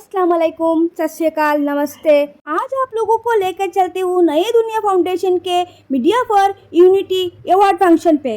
अस्सलाम वालेकुम, सत श्री अकाल, नमस्ते। आज आप लोगों को लेकर चलते हूँ नए दुनिया फाउंडेशन के media for unity award function पे।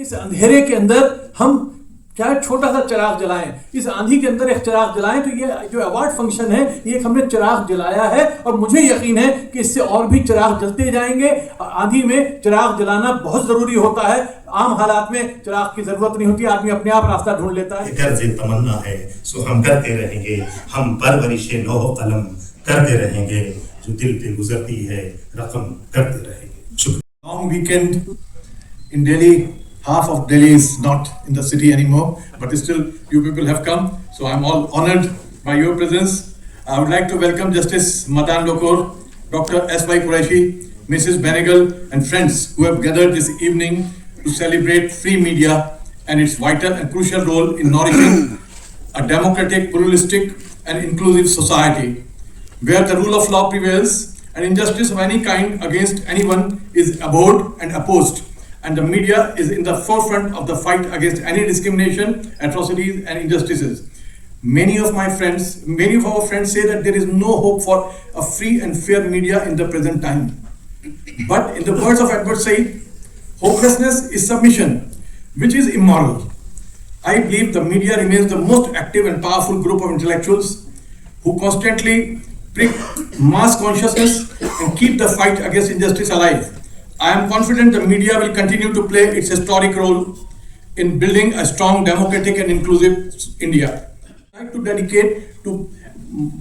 इस अंधेरे के अंदर हम क्या छोटा सा चिराग जलाएं, इस आंधी के अंदर एक चिराग जलाएं। तो ये जो अवार्ड फंक्शन है, ये एक हमने चिराग जलाया है और मुझे यकीन है कि इससे और भी चिराग जलते जाएंगे। आंधी में चिराग जलाना बहुत जरूरी होता है। आम हालात में चिराग की जरूरत नहीं होती, आदमी अपने आप रास्ता ढूंढ लेता है। गर्ज़े तमन्ना है सो हम करते रहेंगे, हम परवरिशे लौह कलम करते रहेंगे, जो दिल पे गुजरती है रकम करते रहेंगे। शुक्रिया। Long weekend in Delhi. Half of Delhi is not in the city anymore, but still you people have come. So I'm all honored by your presence. I would like to welcome Justice Madan Lokor, Dr. S.Y. Qureshi, Mrs. Benegal and friends who have gathered this evening to celebrate free media and its vital and crucial role in nourishing a democratic, pluralistic and inclusive society where the rule of law prevails and injustice of any kind against anyone is abhorred and opposed. And the media is in the forefront of the fight against any discrimination, atrocities and injustices. Many of our friends say that there is no hope for a free and fair media in the present time. But in the words of Edward Said, hopelessness is submission, which is immoral. I believe the media remains the most active and powerful group of intellectuals who constantly prick mass consciousness and keep the fight against injustice alive. I am confident the media will continue to play its historic role in building a strong, democratic and inclusive India. I would like to dedicate to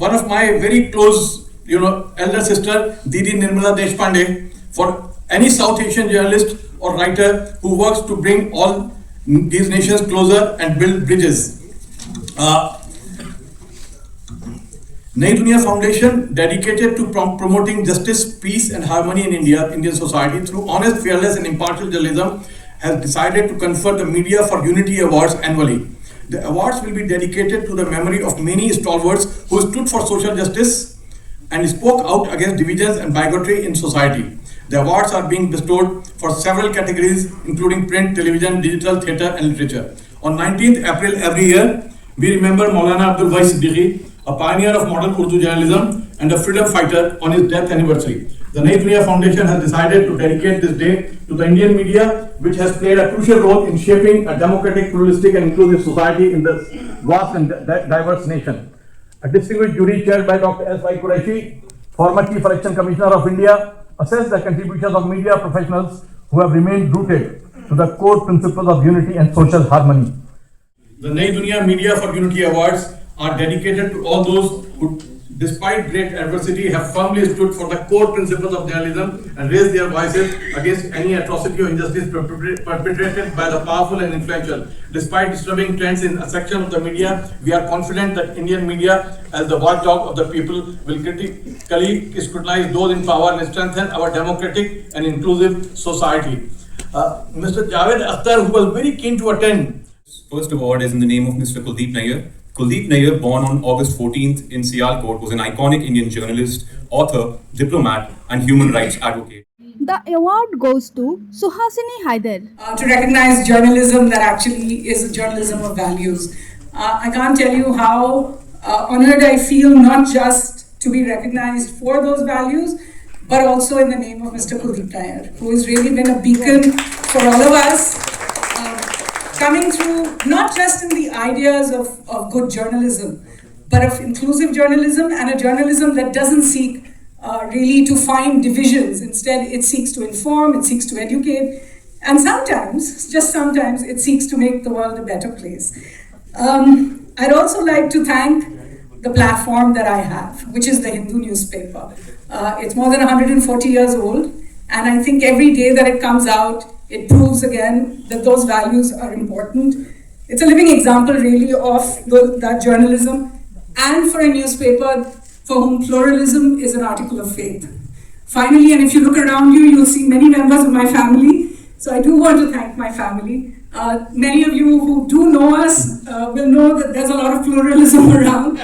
one of my very close, elder sister, Didi Nirmala Deshpande, for any South Asian journalist or writer who works to bring all these nations closer and build bridges. Nai Duniya Foundation, dedicated to promoting justice, peace and harmony in Indian society through honest, fearless and impartial journalism, has decided to confer the Media for Unity Awards annually. The awards will be dedicated to the memory of many stalwarts who stood for social justice and spoke out against divisions and bigotry in society. The awards are being bestowed for several categories including print, television, digital, theatre and literature. On 19th April every year, we remember Maulana Abdul Wahid Siddiqui, a pioneer of modern Urdu journalism and a freedom fighter, on his death anniversary. The Nai Duniya Foundation has decided to dedicate this day to the Indian media, which has played a crucial role in shaping a democratic, pluralistic and inclusive society in this vast and diverse nation. A distinguished jury chaired by Dr. S.Y. Qureshi, former Chief Election Commissioner of India, assessed the contributions of media professionals who have remained rooted to the core principles of unity and social harmony. The Nai Duniya Media for Unity Awards are dedicated to all those who, despite great adversity, have firmly stood for the core principles of journalism and raised their voices against any atrocity or injustice perpetrated by the powerful and influential. Despite disturbing trends in a section of the media, we are confident that Indian media, as the watchdog of the people, will critically scrutinize those in power and strengthen our democratic and inclusive society. Mr. Javed Akhtar, who was very keen to attend. First award is in the name of Mr. Kuldeep Nayyar. Kuldeep Nayyar, born on August 14th in Sialkot, was an iconic Indian journalist, author, diplomat and human rights advocate. The award goes to Suhasini Haidar. To recognize journalism that actually is a journalism of values. I can't tell you how honored I feel, not just to be recognized for those values, but also in the name of Mr. Kuldeep Nayyar, who has really been a beacon for all of us. Coming through not just in the ideas of good journalism, but of inclusive journalism and a journalism that doesn't seek really to find divisions. Instead, it seeks to inform, it seeks to educate, and sometimes, just sometimes, it seeks to make the world a better place. I'd also like to thank the platform that I have, which is the Hindu newspaper. It's more than 140 years old, and I think every day that it comes out, it proves again that those values are important. It's a living example really of that journalism, and for a newspaper for whom pluralism is an article of faith. Finally, and if you look around you, you'll see many members of my family. So I do want to thank my family. Many of you who do know us will know that there's a lot of pluralism around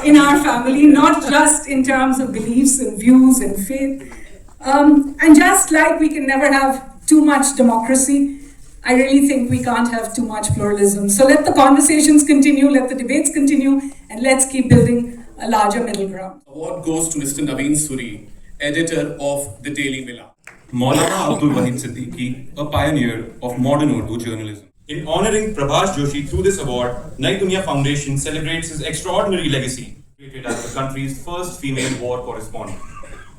in our family, not just in terms of beliefs and views and faith. And just like we can never have too much democracy, I really think we can't have too much pluralism. So let the conversations continue, let the debates continue, and let's keep building a larger middle ground. Award goes to Mr. Naveen Suri, editor of the Daily Mila. Maulana Abdul Wahid Siddiqui, a pioneer of modern Urdu journalism. In honoring Prabhas Joshi through this award, Nayi Duniya Foundation celebrates his extraordinary legacy, created as the country's first female war correspondent.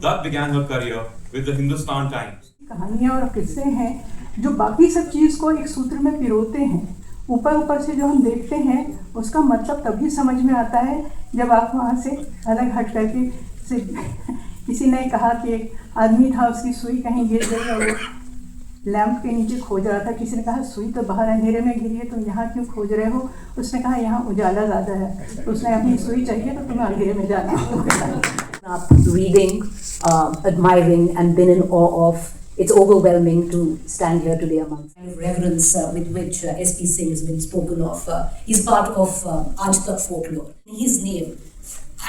That began her career with the Hindustan Times. कहानियाँ और किस्से हैं जो बाकी सब चीज़ को एक सूत्र में पिरोते हैं, ऊपर से जो हम देखते हैं उसका मतलब तभी समझ में आता है जब आप वहाँ से अलग हट करके से किसी ने कहा कि एक आदमी था, उसकी सुई कहीं गिर गई और वो लैंप के नीचे खोज रहा था। किसी ने कहा सुई तो बाहर अंधेरे में गिरी है, तुम यहाँ क्यों खोज रहे हो? उसने कहा यहाँ उजाला ज़्यादा है। उसने अपनी सुई चाहिए तो तुम्हें अंधेरे में जाना होगा। Reading, admiring, and been in awe of. It's overwhelming to stand here today amongst. Kind of reverence with which S.P. Singh has been spoken of. He's part of Aaj Tak folklore. His name.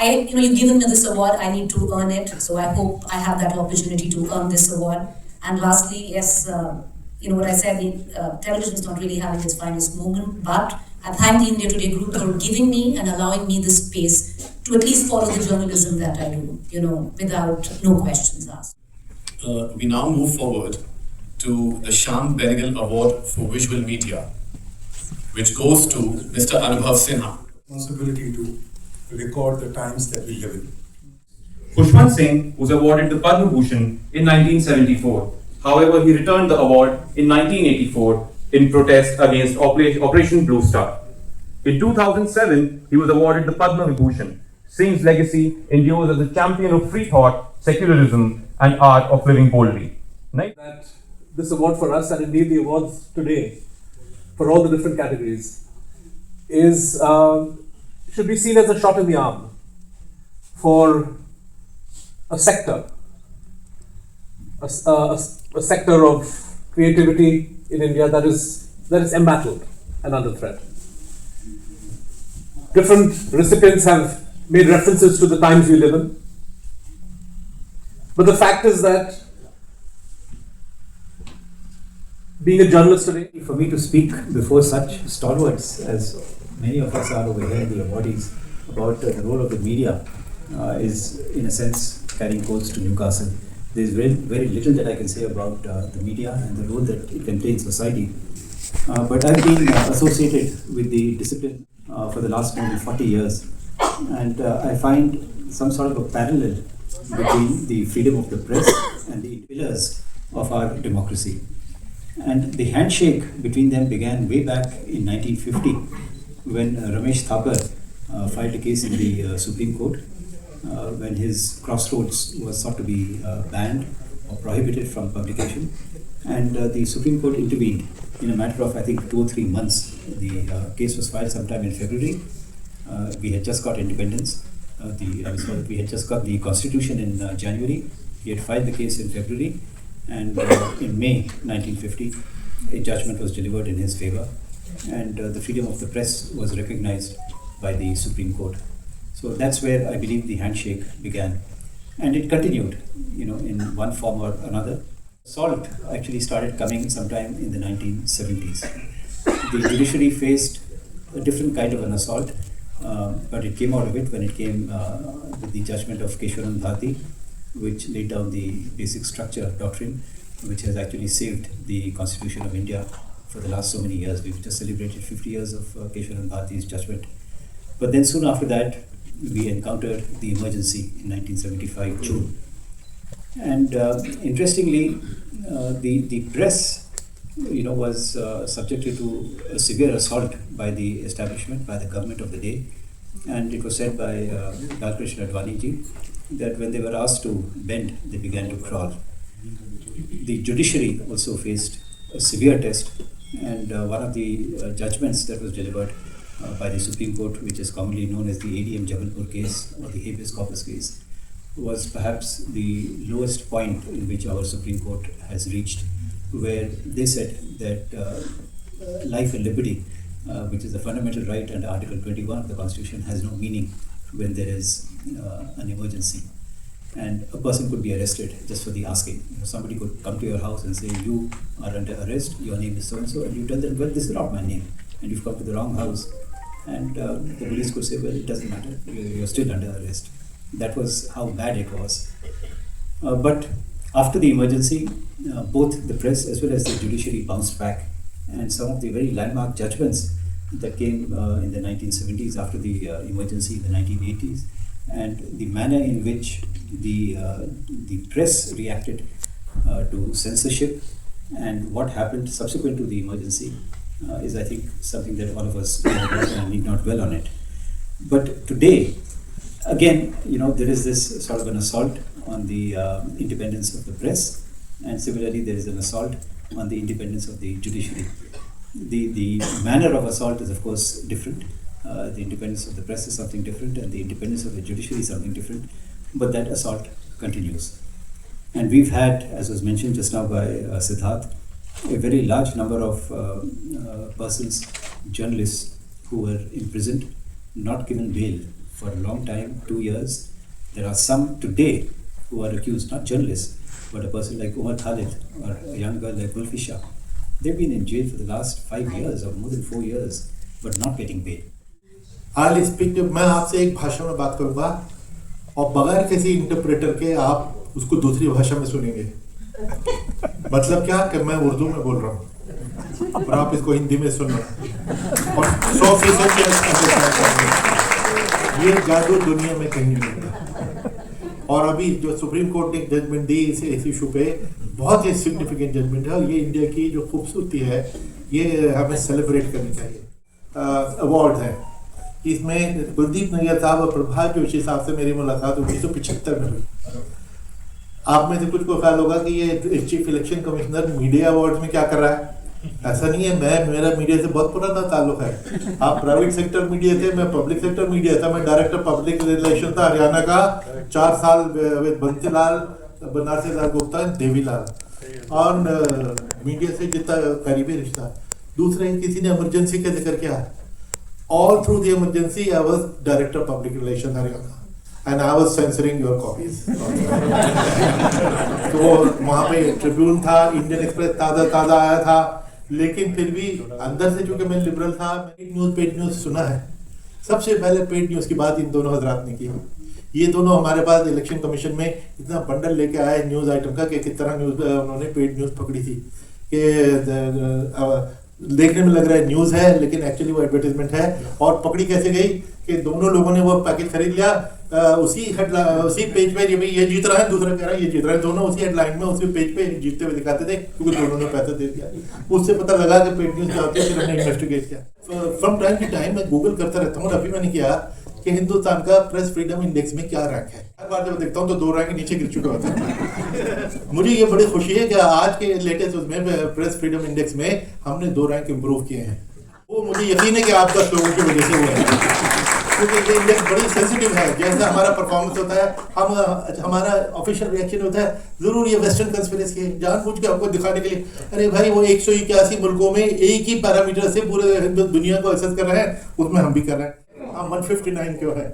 You've given me this award. I need to earn it. So I hope I have that opportunity to earn this award. And lastly, yes, what I said, television is not really having its finest moment, but I thank the India Today group for giving me and allowing me this space to at least follow the journalism that I do, without no questions asked. We now move forward to the Shyam Benegal Award for Visual Media, which goes to Mr. Anubhav Sinha. Responsibility to record the times that we live in. Khushwant Singh was awarded the Padma Bhushan in 1974. However, he returned the award in 1984 in protest against Operation Blue Star. In 2007, he was awarded the Padma Vibhushan. Singh's legacy endures as a champion of free thought, secularism, and art of living boldly. That this award for us, and indeed the awards today, for all the different categories, is should be seen as a shot in the arm for a sector, a sector of creativity in India that is embattled and under threat. Different recipients have made references to the times we live in, but the fact is that being a journalist today, for me to speak before such stalwarts as many of us are over here, the awardees, about the role of the media is in a sense carrying coals to Newcastle. There's very little that I can say about the media and the role that it can play in society. But I've been associated with the discipline for the last more than 40 years, and I find some sort of a parallel between the freedom of the press and the pillars of our democracy. And the handshake between them began way back in 1950 when Ramesh Thapar filed a case in the Supreme Court when his Crossroads was sought to be banned or prohibited from publication. And the Supreme Court intervened in a matter of, I think, 2 or 3 months. The case was filed sometime in February. We had just got independence. We had just got the Constitution in January. He had filed the case in February. And in May 1950, a judgment was delivered in his favor, and the freedom of the press was recognized by the Supreme Court. So that's where I believe the handshake began, and it continued, in one form or another. Assault actually started coming sometime in the 1970s. The judiciary faced a different kind of an assault, but it came out of it when it came with the judgment of Keshwaran Bharati, which laid down the basic structure doctrine, which has actually saved the Constitution of India for the last so many years. We've just celebrated 50 years of Keshwaran Bharati's judgment. But then soon after that, we encountered the emergency in 1975 June. And interestingly, the press, was subjected to a severe assault by the establishment, by the government of the day. And it was said by Balkrishna Advani ji that when they were asked to bend, they began to crawl. The judiciary also faced a severe test, and one of the judgments that was delivered by the Supreme Court, which is commonly known as the ADM Jabalpur case or the habeas corpus case, was perhaps the lowest point in which our Supreme Court has reached, where they said that life and liberty, which is a fundamental right under Article 21 of the Constitution, has no meaning when there is an emergency. and a person could be arrested just for the asking. Somebody could come to your house and say, you are under arrest, your name is so and so, and you tell them, well, this is not my name, and you've come to the wrong house, and the police could say, well, it doesn't matter, you're still under arrest. That was how bad it was. But after the emergency, both the press as well as the judiciary bounced back, and some of the very landmark judgments that came in the 1970s after the emergency in the 1980s, and the manner in which the press reacted to censorship and what happened subsequent to the emergency is, I think, something that all of us know about, and I need not dwell on it. But today, again, there is this sort of an assault on the independence of the press, and similarly there is an assault on the independence of the judiciary. The manner of assault is, of course, different. The independence of the press is something different, and the independence of the judiciary is something different, but that assault continues. And we've had, as was mentioned just now by Siddharth, a very large number of persons, journalists, who were imprisoned, not given bail for a long time, 2 years. There are some today who are accused, not journalists, but a person like Umar Khalid or a young girl like Gulfisha. They've been in jail for the last 5 years or more than 4 years, but not getting bail. I'll speak, मैं आपसे एक भाषा में बात करूंगा और बगैर किसी इंटरप्रेटर के आप उसको दूसरी भाषा में सुनेंगे। मतलब क्या कि मैं उर्दू में बोल रहा हूँ और आप इसको हिंदी में सुन रहे हैं और 100% ये जादू दुनिया में कहीं नहीं मिलता। और अभी जो सुप्रीम कोर्ट ने जजमेंट दी इस इशू पे, बहुत ही सिग्निफिकेंट जजमेंट है, और ये इंडिया की जो खूबसूरती है ये हमें सेलिब्रेट करनी चाहिए। अवार्ड है, इसमें कुलदीप नैयर साहब और प्रभा जोशी साहब से मेरी मुलाकात 1975 में हुई। आप में से कुछ को ख्याल होगा कि ये chief election commissioner media award में क्या कर रहा है। ऐसा नहीं है, मेरा मीडिया से बहुत पुराना ताल्लुक है। आप प्राइवेट सेक्टर मीडिया थे, मैं पब्लिक सेक्टर मीडिया था। मैं डायरेक्टर पब्लिक रिलेशन था हरियाणा का 4 साल, बंसीलाल, बनारसी लाल गुप्ता, देवीलाल, और मीडिया से जितना करीबी रिश्ता। दूसरा, किसी ने इमरजेंसी का जिक्र किया, all through the emergency I was director of public relations Haryana and I was censoring your copies. तो वहाँ पे ट्रिब्यून था, इंडियन एक्सप्रेस ताज़ा आया था, लेकिन फिर भी अंदर से चूंकि मैं लिबरल था, पेड न्यूज़ सुना है। सबसे पहले पेड न्यूज़ की बात इन दोनों हजरात ने की। ये दोनों हमारे पास इलेक्शन कमीशन में इतना बंडल लेके आए न्यूज़ आइटम का कि किस तरह न्यूज़ उन्होंने पेड न्यूज़ पकड़ी थी कि देखने में लग रहा है न्यूज़ है लेकिन एक्चुअली वो एडवर्टाइजमेंट है। और पकड़ी कैसे गई कि दोनों लोगों ने वो पैकेज खरीद लिया, उसी पेज पे ये जीत रहा है, दूसरा कह रहा है ये जीत रहा है, दोनों उसी हेडलाइन में उसी पेज पे जीतते हुए दिखाते थे क्योंकि दोनों ने पैसा दे दिया। उससे पता लगा कि पेड न्यूज़ क्या होती है, फिर हमने इन्वेस्टिगेट किया। फ्रॉम टाइम टू टाइम मैं गूगल करता रहता हूँ, अभी मैंने किया कि हिंदुस्तान का प्रेस फ्रीडम इंडेक्स में क्या रैंक है। हर बार जब देखता हूँ तो 2 रैंक नीचे गिर चुका होता है। मुझे ये बड़ी खुशी है कि आज के लेटेस्ट उसमें प्रेस फ्रीडम इंडेक्स में हमने 2 रैंक इंप्रूव किए हैं। वो मुझे यकीन है कि आप 10 लोगों की वजह से हुआ है, क्योंकि ये इंडेक्स बड़ी सेंसिटिव है। जैसा हमारा परफॉर्मेंस होता है, हमारा ऑफिशियल रिएक्शन होता है, जरूर ये वेस्टर्न कंस्पिरेसी है, जानबूझ के आपको दिखाने के लिए, अरे भाई वो 181 मुल्कों में एक ही पैरामीटर से पूरे दुनिया को एसेस कर रहे हैं, उसमें हम भी कर रहे हैं। 159 क्यों है?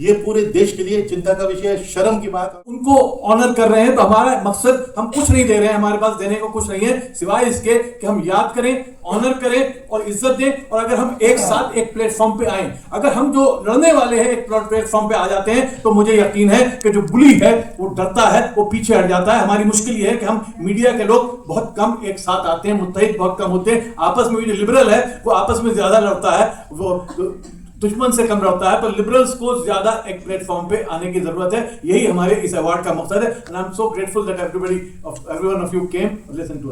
ये पूरे देश के लिए चिंता का विषय है, शर्म की बात। उनको ऑनर कर रहे हैं तो हमारा मकसद, हम कुछ नहीं दे रहे हैं, हमारे पास देने को कुछ नहीं है सिवाय इसके कि हम याद करें, ऑनर करें और इज्जत दें। और अगर हम एक साथ एक प्लेटफॉर्म पे आए, अगर हम जो लड़ने वाले हैं एक प्लेटफॉर्म पे आ जाते हैं, तो मुझे यकीन है कि जो बुली है वो डरता है, वो पीछे हट जाता है। हमारी मुश्किल ये है कि हम मीडिया के लोग बहुत कम एक साथ आते हैं, मुत्तहिद बहुत कम होते हैं। आपस में जो लिबरल है वो आपस में ज्यादा लड़ता है, वो दुश्मन से कम रहता है, पर लिबरल्स को ज्यादा एक प्लेटफॉर्म पे आने की जरूरत है। यही हमारे इस अवार्ड का मकसद है। And I am so grateful that everyone of you came listen to